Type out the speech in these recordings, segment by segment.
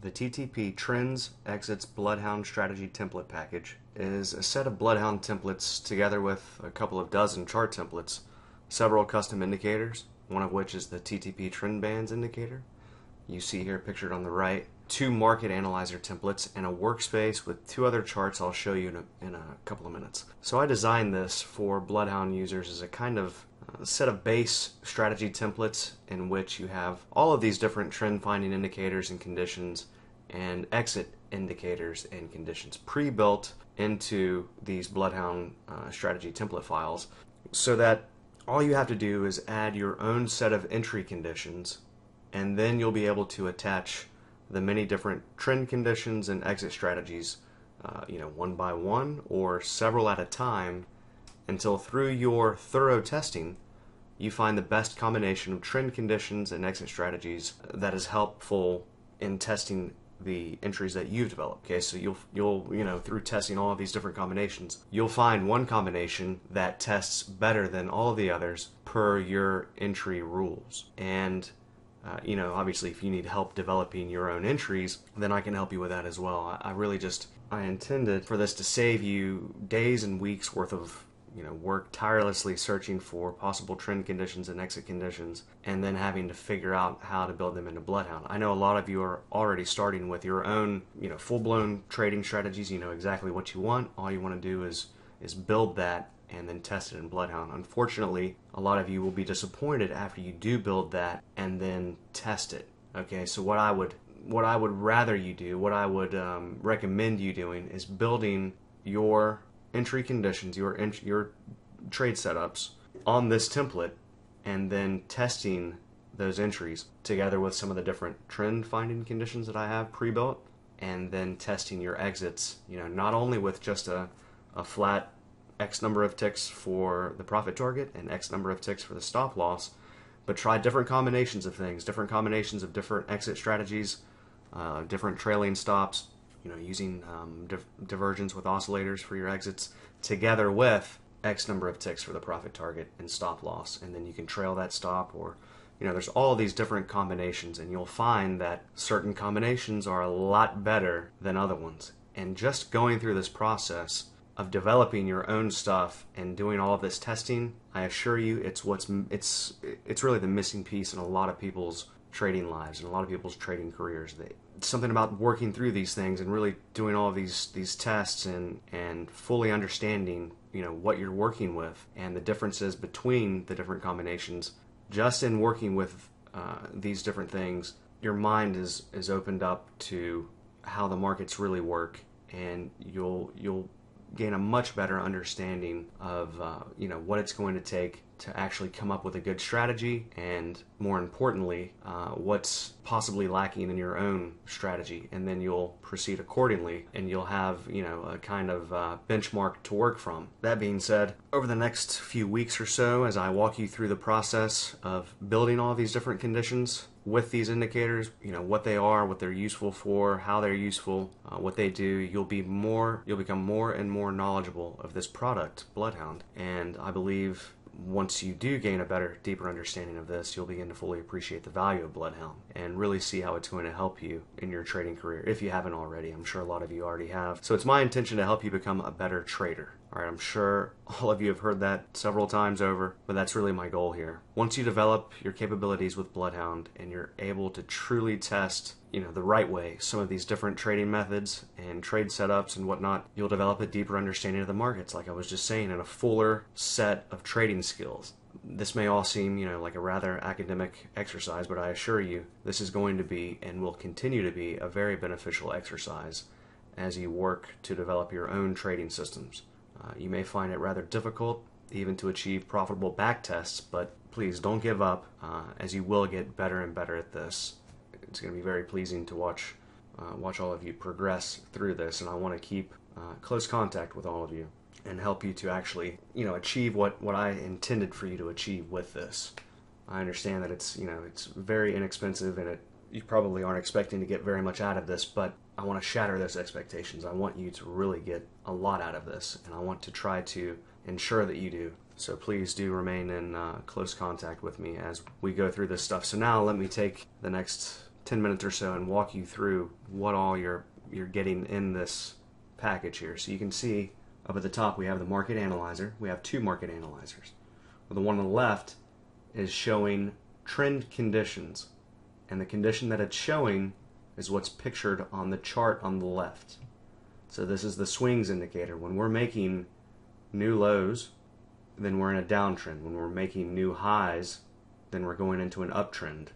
The TTP Trends Exits BloodHound Strategy Template Package is a set of BloodHound templates together with a couple of dozen chart templates, several custom indicators, one of which is the TTP Trend Bands indicator. You see here pictured on the right, 2 market analyzer templates, and a workspace with 2 other charts I'll show you in a couple of minutes. So I designed this for BloodHound users as a kind of set of base strategy templates in which you have all of these different trend finding indicators and conditions and exit indicators and conditions pre-built into these BloodHound strategy template files, so that all you have to do is add your own set of entry conditions, and then you'll be able to attach the many different trend conditions and exit strategies one by one or several at a time, until through your thorough testing you find the best combination of trend conditions and exit strategies that is helpful in testing the entries that you've developed. Okay, so you'll through testing all of these different combinations, you'll find one combination that tests better than all of the others per your entry rules. And obviously if you need help developing your own entries, then I can help you with that as well. I intended for this to save you days and weeks worth of work tirelessly searching for possible trend conditions and exit conditions, and then having to figure out how to build them into BloodHound. I know a lot of you are already starting with your own, full-blown trading strategies. You know exactly what you want. All you want to do is build that and then test it in BloodHound. Unfortunately, a lot of you will be disappointed after you do build that and then test it. Okay, so what I would rather you do, what I would recommend you doing, is building your entry conditions, your trade setups on this template, and then testing those entries together with some of the different trend finding conditions that I have pre-built, and then testing your exits, not only with just a flat X number of ticks for the profit target and X number of ticks for the stop loss, but try different combinations of things, different combinations of different exit strategies, different trailing stops, using divergence with oscillators for your exits, together with X number of ticks for the profit target and stop loss. And then you can trail that stop, or there's all these different combinations, and you'll find that certain combinations are a lot better than other ones. And just going through this process of developing your own stuff and doing all of this testing, I assure you it's really the missing piece in a lot of people's trading lives and a lot of people's trading careers. Something about working through these things and really doing all of these tests and fully understanding what you're working with and the differences between the different combinations. Just in working with these different things, your mind is opened up to how the markets really work, and you'll gain a much better understanding of what it's going to take to actually come up with a good strategy, and more importantly, what's possibly lacking in your own strategy, and then you'll proceed accordingly, and you'll have a kind of benchmark to work from. That being said, over the next few weeks or so, as I walk you through the process of building all these different conditions with these indicators, what they are, what they're useful for, how they're useful, what they do, you'll become more and more knowledgeable of this product, BloodHound. And I believe once you do gain a better, deeper understanding of this, you'll begin to fully appreciate the value of BloodHound and really see how it's going to help you in your trading career, if you haven't already. I'm sure a lot of you already have. So it's my intention to help you become a better trader. All right, I'm sure all of you have heard that several times over, but that's really my goal here. Once you develop your capabilities with BloodHound and you're able to truly test the right way some of these different trading methods and trade setups and whatnot, you'll develop a deeper understanding of the markets, like I was just saying, and a fuller set of trading skills. This may all seem like a rather academic exercise, but I assure you this is going to be and will continue to be a very beneficial exercise as you work to develop your own trading systems. You may find it rather difficult even to achieve profitable back tests, but please don't give up, as you will get better and better at this. It's going to be very pleasing to watch all of you progress through this, and I want to keep close contact with all of you and help you to actually achieve what I intended for you to achieve with this. I understand that it's very inexpensive, and you probably aren't expecting to get very much out of this, but I want to shatter those expectations. I want you to really get a lot out of this, and I want to try to ensure that you do. So please do remain in close contact with me as we go through this stuff. So now let me take the next 10 minutes or so and walk you through what all you're getting in this package here. So you can see up at the top we have the market analyzer. We have two market analyzers. Well, the one on the left is showing trend conditions, and the condition that it's showing is what's pictured on the chart on the left. So this is the swings indicator. When we're making new lows, then we're in a downtrend. When we're making new highs, then we're going into an uptrend.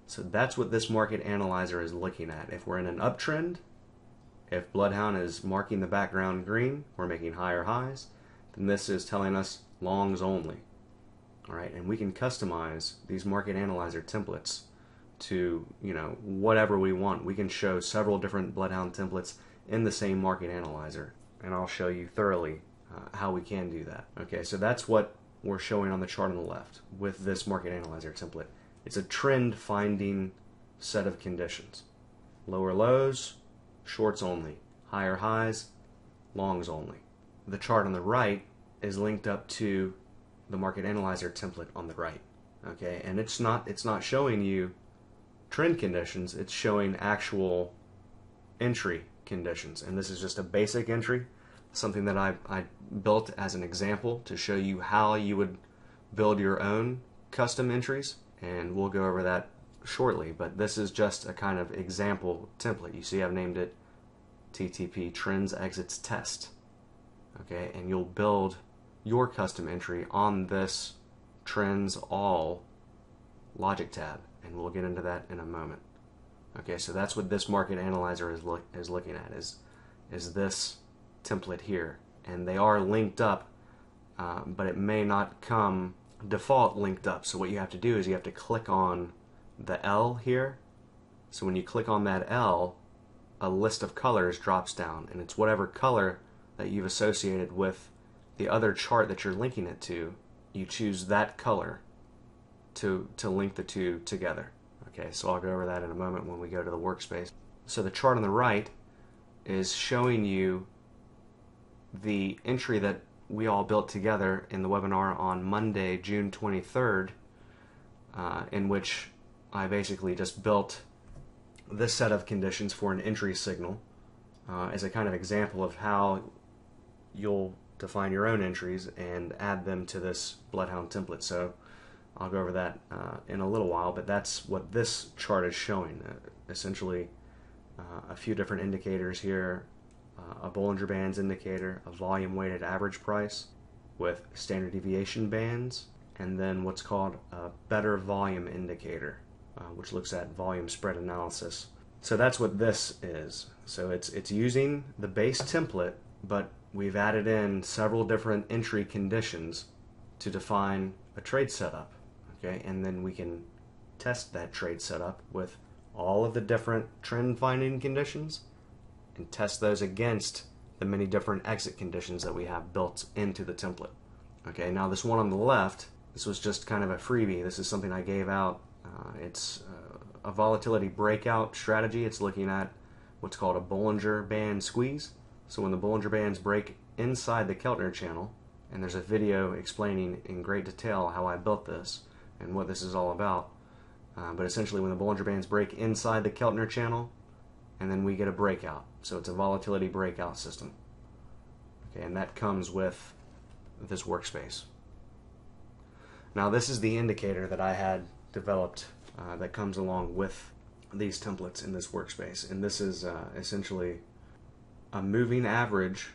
So that's what this market analyzer is looking at. If we're in an uptrend, if BloodHound is marking the background green, we're making higher highs, then this is telling us longs only. All right, and we can customize these market analyzer templates to, whatever we want. We can show several different BloodHound templates in the same market analyzer, and I'll show you thoroughly how we can do that. Okay, so that's what we're showing on the chart on the left with this market analyzer template. It's a trend finding set of conditions. Lower lows, shorts only. Higher highs, longs only. The chart on the right is linked up to the market analyzer template on the right. Okay, and it's not showing you trend conditions, it's showing actual entry conditions. And this is just a basic entry, something that I built as an example to show you how you would build your own custom entries, and we'll go over that shortly. But this is just a kind of example template. You see I've named it TTP Trends Exits Test. Okay, and you'll build your custom entry on this Trends All logic tab, and we'll get into that in a moment. Okay, so that's what this market analyzer is looking at, is this template here, and they are linked up, but it may not come default linked up. So what you have to do is you have to click on the L here. So when you click on that L, a list of colors drops down, and it's whatever color that you've associated with the other chart that you're linking it to. You choose that color to link the two together. Okay, so I'll go over that in a moment when we go to the workspace. So the chart on the right is showing you the entry that we all built together in the webinar on Monday, June 23rd, in which I basically just built this set of conditions for an entry signal as a kind of example of how you'll define your own entries and add them to this BloodHound template. So I'll go over that in a little while, but that's what this chart is showing. Essentially a few different indicators here, a Bollinger Bands indicator, a volume weighted average price with standard deviation bands, and then what's called a better volume indicator, which looks at volume spread analysis. So that's what this is. So it's using the base template, but we've added in several different entry conditions to define a trade setup. Okay, and then we can test that trade setup with all of the different trend finding conditions and test those against the many different exit conditions that we have built into the template. Okay, now this one on the left, this was just kind of a freebie. This is something I gave out. It's a volatility breakout strategy. It's looking at what's called a Bollinger Band squeeze. So when the Bollinger Bands break inside the Keltner channel, and there's a video explaining in great detail how I built this and what this is all about. But essentially when the Bollinger Bands break inside the Keltner channel, and then we get a breakout. So it's a volatility breakout system. Okay, and that comes with this workspace. Now this is the indicator that I had developed that comes along with these templates in this workspace. And this is essentially a moving average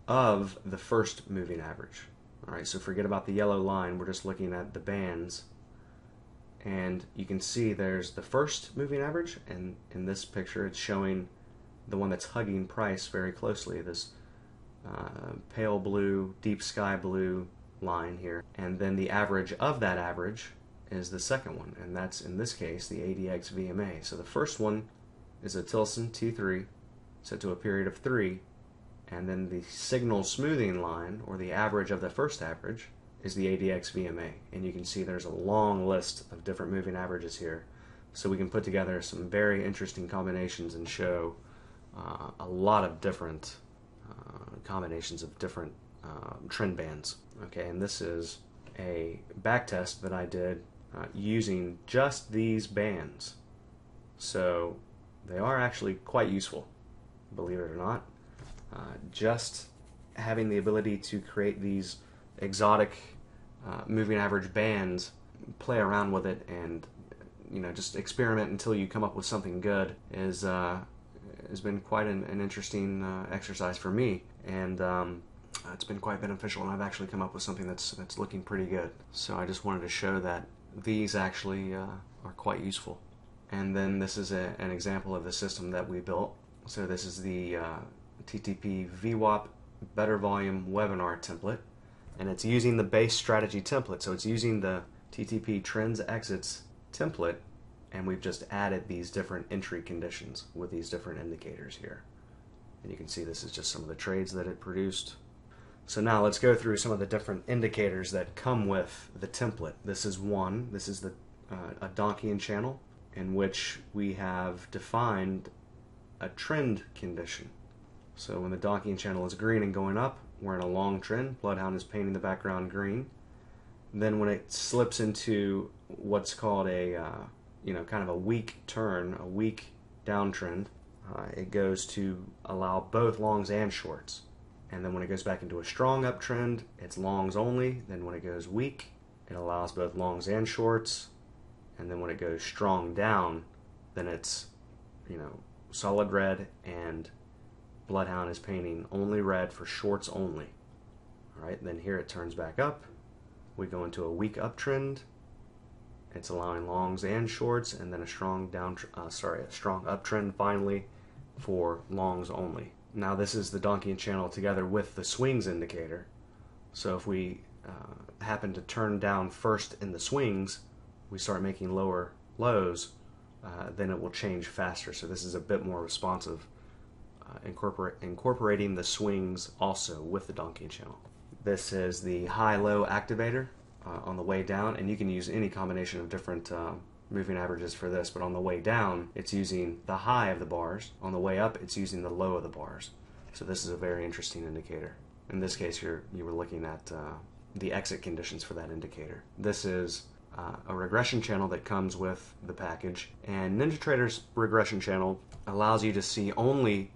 of the first moving average. Alright, so forget about the yellow line, we're just looking at the bands. And you can see there's the first moving average, and in this picture it's showing the one that's hugging price very closely, this pale blue, deep sky blue line here. And then the average of that average is the second one, and that's in this case the ADX VMA. So the first one is a Tilson T3 set to a period of 3, and then the signal smoothing line, or the average of the first average, is the ADX VMA. And you can see there's a long list of different moving averages here. So we can put together some very interesting combinations and show a lot of different combinations of different trend bands. Okay, and this is a back test that I did using just these bands. So they are actually quite useful, believe it or not. Just having the ability to create these exotic moving average bands, play around with it, and just experiment until you come up with something good is has been quite an interesting exercise for me, and it's been quite beneficial, and I've actually come up with something that's looking pretty good. So I just wanted to show that these actually are quite useful. And then this is an example of the system that we built. So this is the TTP VWAP Better Volume Webinar template, and it's using the base strategy template. So it's using the TTP Trends Exits template, and we've just added these different entry conditions with these different indicators here. And you can see this is just some of the trades that it produced. So now let's go through some of the different indicators that come with the template. This is one. This is a Donchian channel in which we have defined a trend condition. So when the Donchian channel is green and going up, we're in a long trend. BloodHound is painting the background green. Then when it slips into what's called a kind of a weak turn, a weak downtrend, it goes to allow both longs and shorts. And then when it goes back into a strong uptrend, it's longs only. Then when it goes weak, it allows both longs and shorts. And then when it goes strong down, then it's solid red, and BloodHound is painting only red for shorts only. All right, then here it turns back up. We go into a weak uptrend. It's allowing longs and shorts, and then a strong uptrend finally for longs only. Now this is the Donchian channel together with the swings indicator. So if we happen to turn down first in the swings, we start making lower lows, then it will change faster. So this is a bit more responsive, incorporating the swings also with the Donchian channel. This is the high-low activator on the way down, and you can use any combination of different moving averages for this, but on the way down it's using the high of the bars. On the way up it's using the low of the bars. So this is a very interesting indicator. In this case you were looking at the exit conditions for that indicator. This is a regression channel that comes with the package, and NinjaTrader's regression channel allows you to see only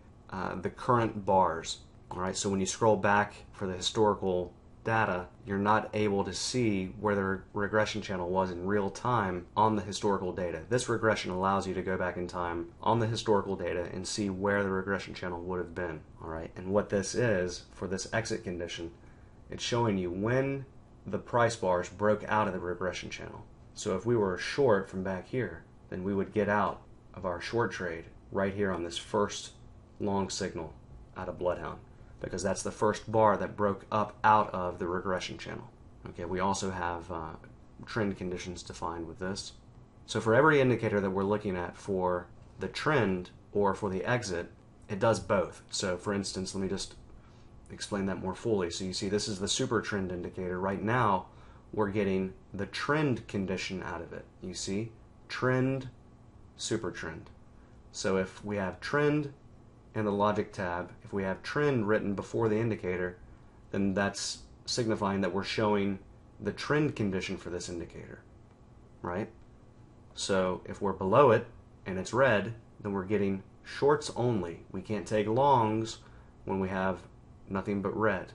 the current bars. Alright, so when you scroll back for the historical data, you're not able to see where the regression channel was in real time on the historical data. This regression allows you to go back in time on the historical data and see where the regression channel would have been. Alright, and what this is for this exit condition, it's showing you when the price bars broke out of the regression channel. So if we were short from back here, then we would get out of our short trade right here on this first long signal out of BloodHound, because that's the first bar that broke up out of the regression channel. Okay, we also have trend conditions defined with this. So for every indicator that we're looking at for the trend or for the exit, it does both. So for instance, let me just explain that more fully. So you see this is the super trend indicator. Right now we're getting the trend condition out of it. You see, trend, super trend. So if we have trend in the logic tab, if we have trend written before the indicator, then that's signifying that we're showing the trend condition for this indicator, right? So if we're below it and it's red, then we're getting shorts only. We can't take longs when we have nothing but red.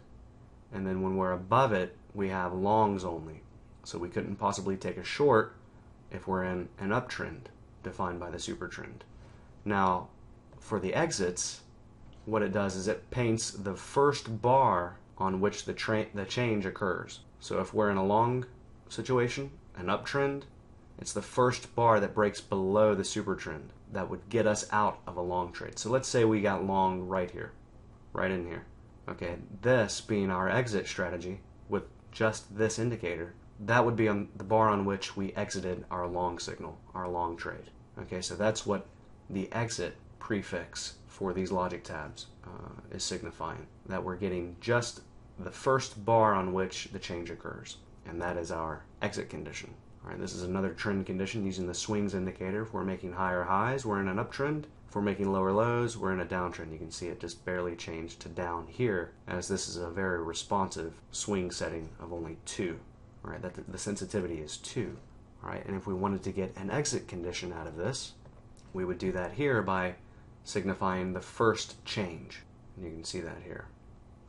And then when we're above it, we have longs only. So we couldn't possibly take a short if we're in an uptrend defined by the super trend. Now, for the exits, what it does is it paints the first bar on which the change occurs. So if we're in a long situation, an uptrend, it's the first bar that breaks below the super trend that would get us out of a long trade. So let's say we got long right here, right in here. Okay, this being our exit strategy with just this indicator, that would be on the bar on which we exited our long signal, our long trade. Okay, so that's what the exit prefix for these logic tabs is signifying, that we're getting just the first bar on which the change occurs, and that is our exit condition. All right, this is another trend condition using the swings indicator. If we're making higher highs, we're in an uptrend. If we're making lower lows, we're in a downtrend. You can see it just barely changed to down here, as this is a very responsive swing setting of only 2. All right, that the sensitivity is 2. All right, and if we wanted to get an exit condition out of this, We would do that here by signifying the first change. And you can see that here.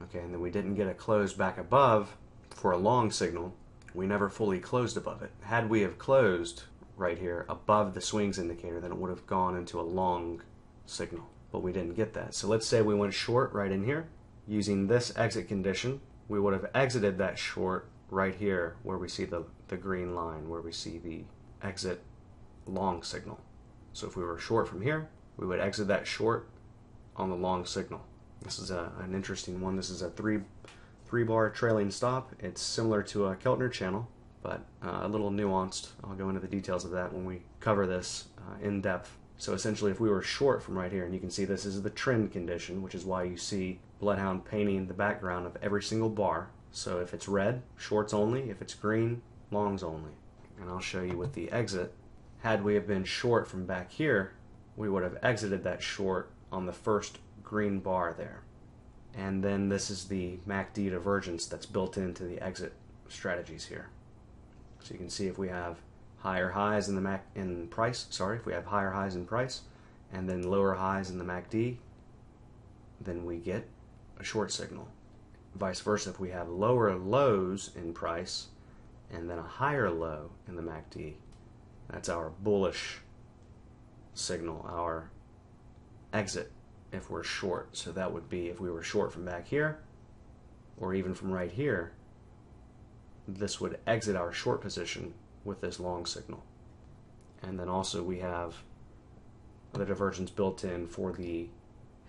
Okay, and then we didn't get a close back above for a long signal. We never fully closed above it. Had we have closed right here above the swings indicator, then it would have gone into a long signal. But we didn't get that. So let's say we went short right in here. Using this exit condition, we would have exited that short right here where we see the green line, where we see the exit long signal. So if we were short from here, we would exit that short on the long signal. This is an interesting one. This is a three bar trailing stop. It's similar to a Keltner channel, but a little nuanced. I'll go into the details of that when we cover this in depth. So essentially, if we were short from right here, and you can see this is the trend condition, which is why you see BloodHound painting the background of every single bar. So if it's red, shorts only. If it's green, longs only. And I'll show you with the exit. Had we have been short from back here, we would have exited that short on the first green bar there. And then this is the MACD divergence that's built into the exit strategies here. So you can see if we have higher highs in the price, if we have higher highs in price and then lower highs in the MACD, then we get a short signal. Vice versa, if we have lower lows in price and then a higher low in the MACD, that's our bullish signal, our exit if we're short. So that would be if we were short from back here or even from right here, this would exit our short position with this long signal. And then also we have the divergence built in for the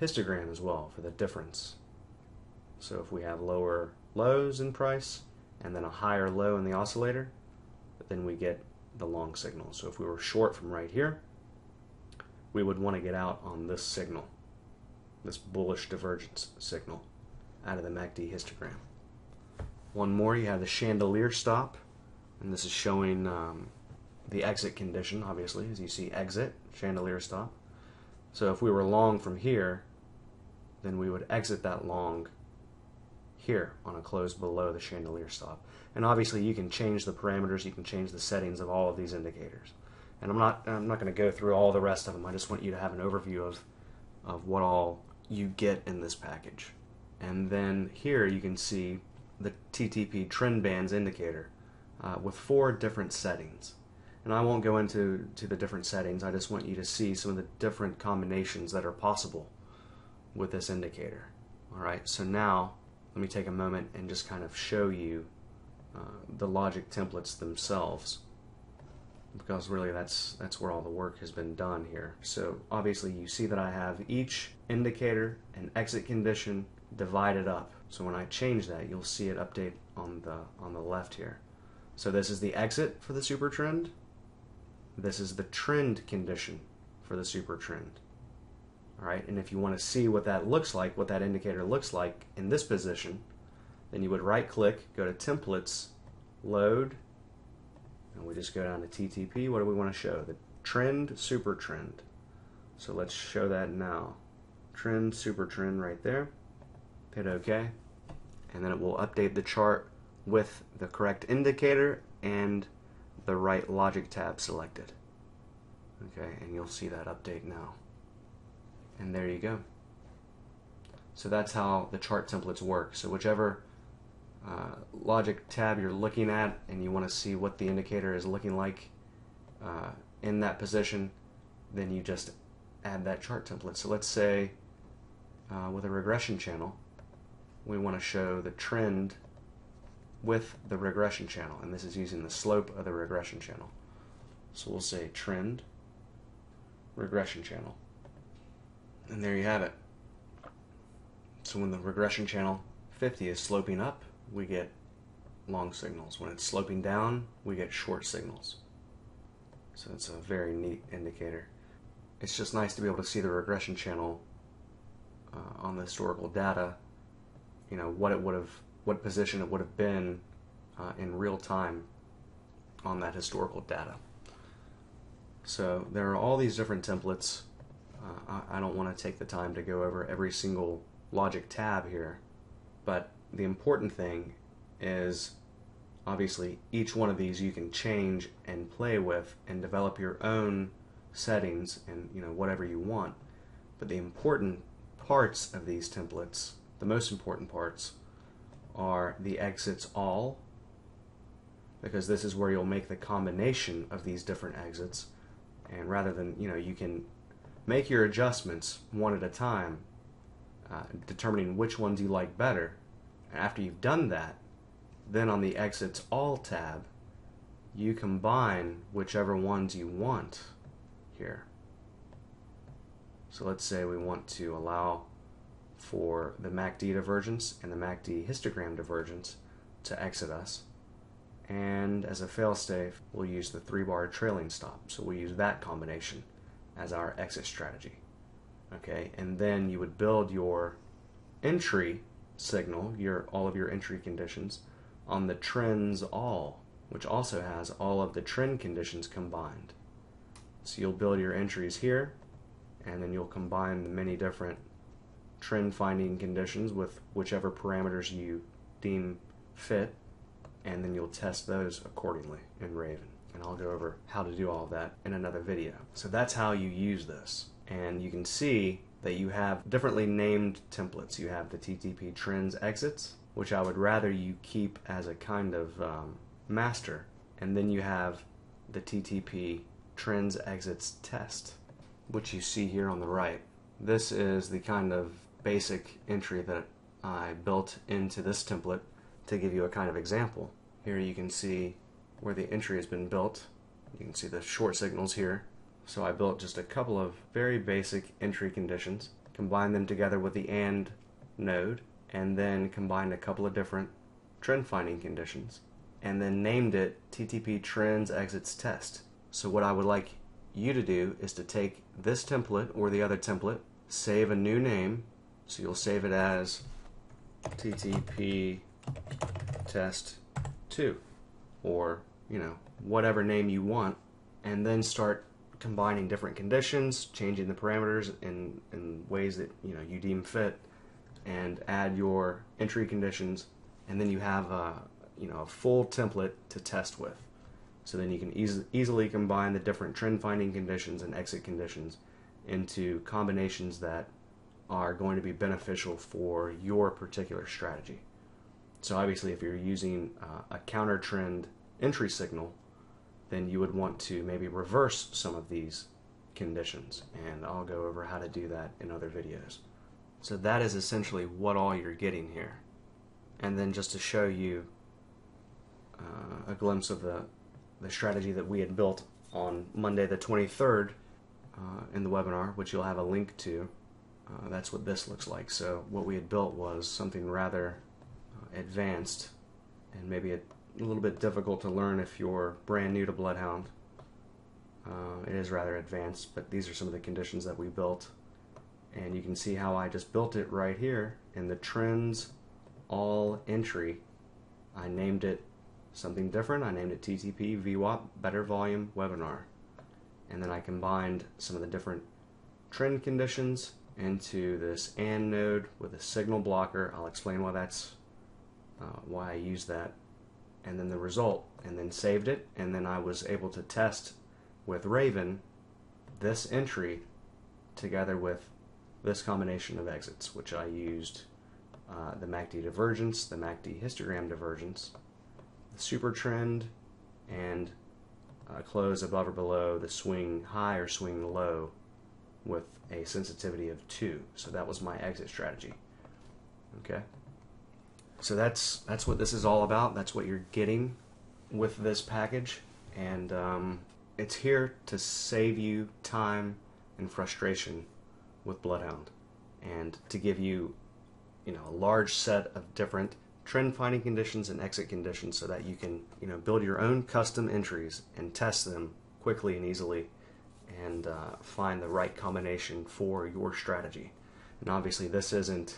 histogram as well, for the difference. So if we have lower lows in price and then a higher low in the oscillator, then we get the long signal. So if we were short from right here, we would want to get out on this signal, this bullish divergence signal out of the MACD histogram. One more, you have the chandelier stop, and this is showing the exit condition, obviously, as you see exit, chandelier stop. So if we were long from here, then we would exit that long here on a close below the chandelier stop. And obviously you can change the parameters, you can change the settings of all of these indicators. And I'm not going to go through all the rest of them. I just want you to have an overview of what all you get in this package. And then here you can see the TTP trend bands indicator with 4 different settings. And I won't go into the different settings. I just want you to see some of the different combinations that are possible with this indicator. Alright, so now let me take a moment and just kind of show you the logic templates themselves, because really that's where all the work has been done here. So obviously you see that I have each indicator and exit condition divided up. So when I change that, you'll see it update on the left here. So this is the exit for the super trend. This is the trend condition for the super trend. All right, and if you want to see what that looks like, what that indicator looks like in this position, then you would right click, go to templates, load, and we just go down to TTP. What do we want to show? The trend, super trend. So let's show that now. Trend, super trend right there. Hit OK, and then it will update the chart with the correct indicator and the right logic tab selected. Okay, and you'll see that update now. And there you go. So that's how the chart templates work. So whichever logic tab you're looking at and you want to see what the indicator is looking like in that position, then you just add that chart template. So let's say with a regression channel, we want to show the trend with the regression channel, and this is using the slope of the regression channel. So we'll say trend, regression channel. And there you have it. So when the regression channel 50 is sloping up, we get long signals. When it's sloping down, we get short signals. So it's a very neat indicator. It's just nice to be able to see the regression channel on the historical data, you know, what position it would have been in real time on that historical data. So there are all these different templates. I don't want to take the time to go over every single logic tab here, but the important thing is obviously each one of these you can change and play with and develop your own settings and whatever you want. But the important parts of these templates, the most important parts, are the exits all, because this is where you'll make the combination of these different exits. And rather than, you can make your adjustments one at a time, determining which ones you like better. And after you've done that, then on the exits all tab, you combine whichever ones you want here. So let's say we want to allow for the MACD divergence and the MACD histogram divergence to exit us. And as a failsafe, we'll use the 3-bar trailing stop. So we'll use that combination as our exit strategy. Okay, and then you would build your entry signal, all of your entry conditions, on the trends all, which also has all of the trend conditions combined. So you'll build your entries here, and then you'll combine the many different trend finding conditions with whichever parameters you deem fit, and then you'll test those accordingly in Raven. And I'll go over how to do all of that in another video. So that's how you use this. And you can see that you have differently named templates. You have the TTP trends exits, which I would rather you keep as a kind of master. And then you have the TTP trends exits test, which you see here on the right. This is the kind of basic entry that I built into this template to give you a kind of example. Here you can see where the entry has been built. You can see the short signals here. So I built just a couple of very basic entry conditions, combined them together with the AND node, and then combined a couple of different trend finding conditions, and then named it TTP trends exits test. So what I would like you to do is to take this template or the other template, save a new name. So you'll save it as TTP test 2, or whatever name you want, and then start combining different conditions, changing the parameters in ways that you deem fit, and add your entry conditions, and then you have a full template to test with. So then you can easily combine the different trend finding conditions and exit conditions into combinations that are going to be beneficial for your particular strategy. So obviously if you're using a counter trend entry signal, then you would want to maybe reverse some of these conditions, and I'll go over how to do that in other videos. So that is essentially what all you're getting here. And then just to show you a glimpse of the strategy that we had built on Monday the 23rd in the webinar, which you'll have a link to, that's what this looks like. So what we had built was something rather advanced, and maybe a little bit difficult to learn if you're brand new to BloodHound. It is rather advanced, but these are some of the conditions that we built, and you can see how I just built it right here in the trends all entry. I named it something different. I named it TTP VWAP Better Volume Webinar, and then I combined some of the different trend conditions into this AND node with a signal blocker. I'll explain why that's why I use that, and then the result, and then saved it, and then I was able to test with Raven this entry together with this combination of exits, which I used the MACD divergence, the MACD histogram divergence, the super trend, and close above or below the swing high or swing low with a sensitivity of 2. So that was my exit strategy. Okay. So that's what this is all about. That's what you're getting with this package, and it's here to save you time and frustration with BloodHound, and to give you, a large set of different trend finding conditions and exit conditions, so that you can, build your own custom entries and test them quickly and easily, and find the right combination for your strategy. And obviously, this isn't,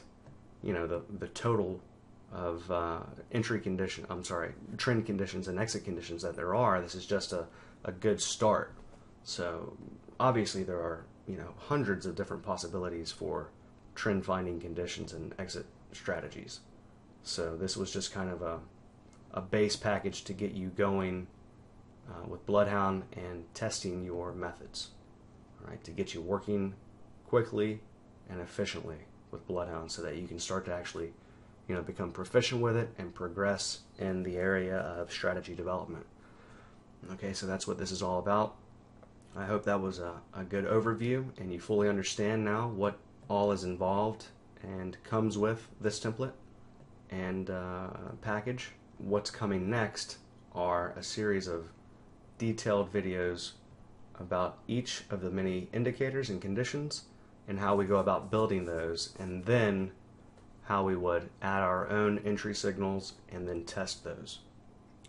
the total of trend conditions and exit conditions that there are. This is just a good start. So obviously there are hundreds of different possibilities for trend finding conditions and exit strategies. So this was just kind of a base package to get you going with BloodHound and testing your methods. right, to get you working quickly and efficiently with BloodHound so that you can start to actually, become proficient with it and progress in the area of strategy development. Okay, so that's what this is all about. I hope that was a good overview and you fully understand now what all is involved and comes with this template and package. What's coming next are a series of detailed videos about each of the many indicators and conditions and how we go about building those, and then how we would add our own entry signals and then test those.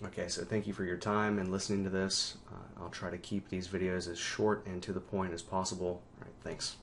Okay, so thank you for your time and listening to this. I'll try to keep these videos as short and to the point as possible. All right, thanks.